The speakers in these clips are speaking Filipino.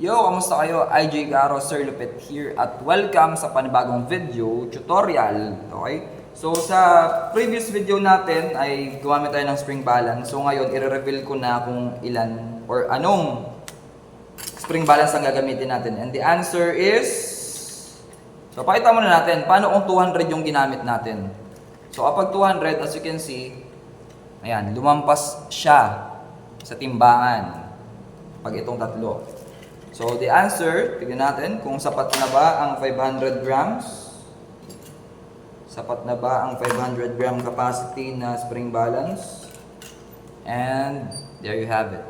Yo, kamusta kayo? IJ Garo, Sir Lupit here at welcome sa panibagong video tutorial. Okay? So sa previous video natin ay gumamit tayo ng spring balance. So ngayon i-reveal ko na kung ilan or anong spring balance ang gagamitin natin. And the answer is, so pakita muna natin paano kung 200 yung ginamit natin. So kapag 200, as you can see, ayan, lumampas siya sa timbangan pag itong tatlo. So the answer, tignan natin kung sapat na ba ang 500 grams. Sapat na ba ang 500 gram capacity na spring balance? And there you have it.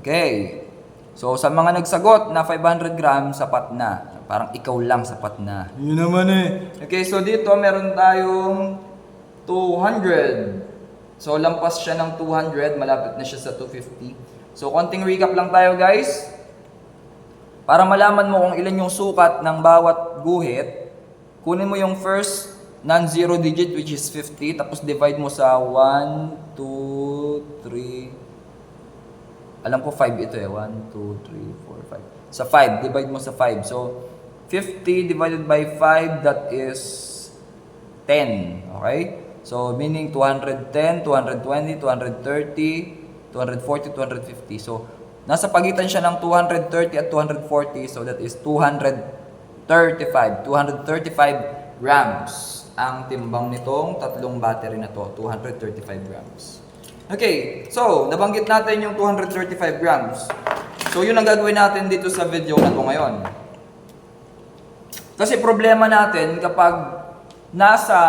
Okay. So sa mga nagsagot na 500 grams, sapat na. Parang ikaw lang sapat na. Yun naman eh. Okay, so dito meron tayong 200. So lampas siya ng 200, malapit na siya sa 250. So konting recap lang tayo guys. Para malaman mo kung ilan yung sukat ng bawat guhit, kunin mo yung first non-zero digit which is 50, tapos divide mo sa 1, 2, 3. Alam ko 5 ito eh. 1, 2, 3, 4, 5. Sa 5, divide mo sa 5. So 50 divided by 5, that is 10. Okay? So meaning 210, 220, 230, 240, 250. So nasa pagitan siya ng 230 at 240, so that is 235. 235 grams ang timbang nitong tatlong battery na to. 235 grams. Okay, so nabanggit natin yung 235 grams. So yun ang gagawin natin dito sa video na to ngayon. Kasi problema natin kapag nasa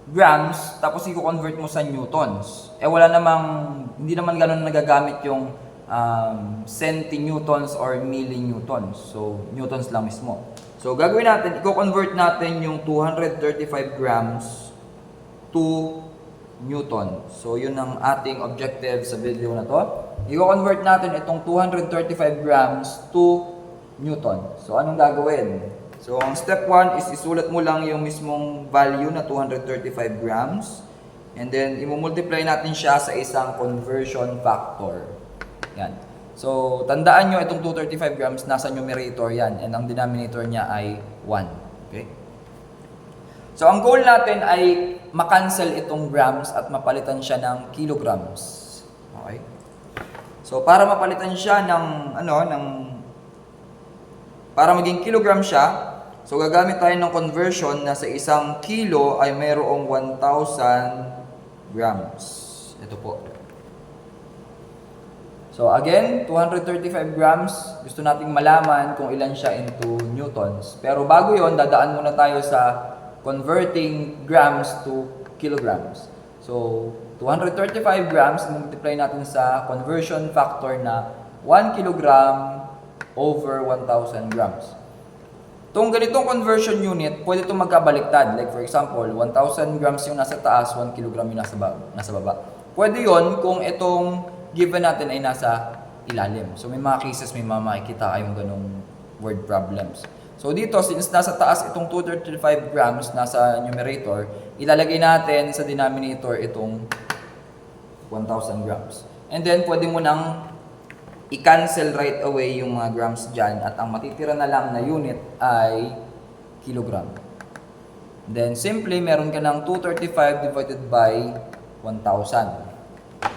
grams, tapos i-convert mo sa newtons. Eh wala namang, hindi naman ganun nagagamit yung centinewtons or millinewtons. So, newtons lang mismo. So, gagawin natin, i-convert natin yung 235 grams to newton. So, yun ang ating objective sa video na to. I-convert natin itong 235 grams to newton. So, anong gagawin? So, ang step 1 is isulat mo lang yung mismong value na 235 grams. And then, i-multiply natin siya sa isang conversion factor. Yan. So, tandaan nyo itong 235 grams, nasa numerator yan. And ang denominator niya ay 1. Okay? So, ang goal natin ay makancel itong grams at mapalitan siya ng kilograms. Okay? So, para mapalitan siya para maging kilogram siya, so gagamit tayo ng conversion na sa isang kilo ay mayroong 1,000 grams. Ito po. So again, 235 grams. Gusto nating malaman kung ilan siya into newtons. Pero bago yon, dadaan muna tayo sa converting grams to kilograms. So 235 grams, multiply natin sa conversion factor na 1 kilogram over 1,000 grams. Itong ganitong conversion unit, pwede itong magkabaliktad. Like for example, 1,000 grams yung nasa taas, 1 kilogram yung nasa baba. Pwede yon kung itong given natin ay nasa ilalim. So may mga cases, may mga makikita kayong ganong word problems. So dito, since nasa taas itong 235 grams nasa numerator, ilalagay natin sa denominator itong 1,000 grams. And then, pwede mo nang i-cancel right away yung mga grams dyan at ang matitira na lang na unit ay kilogram. Then simply meron ka ng 235 divided by 1,000.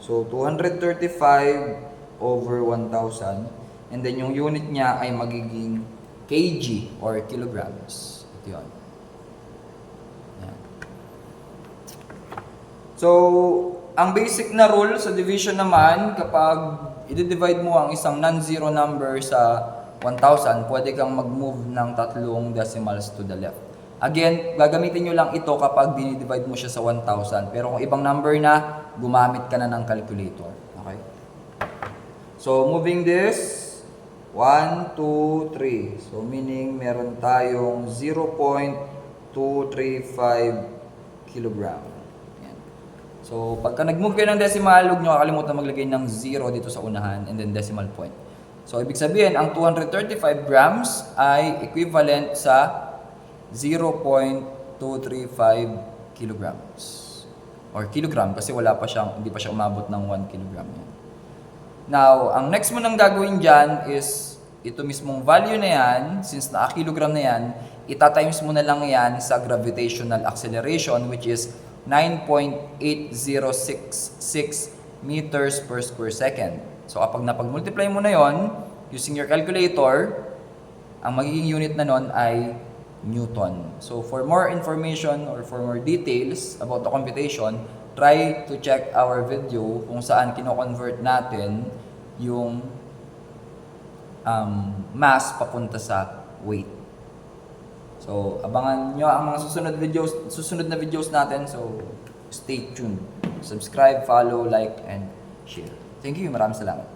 So 235 over 1,000 and then yung unit niya ay magiging kg or kilograms. Ito yun. Yan. So ang basic na rule sa division naman, kapag i-divide mo ang isang non-zero number sa 1,000, pwede kang mag-move ng tatlong decimals to the left. Again, gagamitin nyo lang ito kapag dinidivide mo siya sa 1,000. Pero kung ibang number na, gumamit ka na ng calculator. Okay? So, moving this, 1, 2, 3. So, meaning meron tayong 0.235 kilogram. So, pagka nag-move kayo ng decimal, huwag nyo kakalimutan maglagay ng 0 dito sa unahan and then decimal point. So, ibig sabihin, ang 235 grams ay equivalent sa 0.235 kilograms. Or kilogram kasi hindi pa siya umabot ng 1 kilogram yan. Now, ang next mo nang gagawin dyan is ito mismong value na yan, since naka-kilogram na yan, itatimes mo na lang yan sa gravitational acceleration which is 9.8066 meters per square second. So kapag napag-multiply mo na yon using your calculator, ang magiging unit na nun ay Newton. So for more information or for more details about the computation, try to check our video kung saan kino-convert natin yung mass papunta sa weight. So, abangan nyo ang mga susunod na videos natin. So, stay tuned. Subscribe, follow, like, and share. Thank you. Maraming salamat.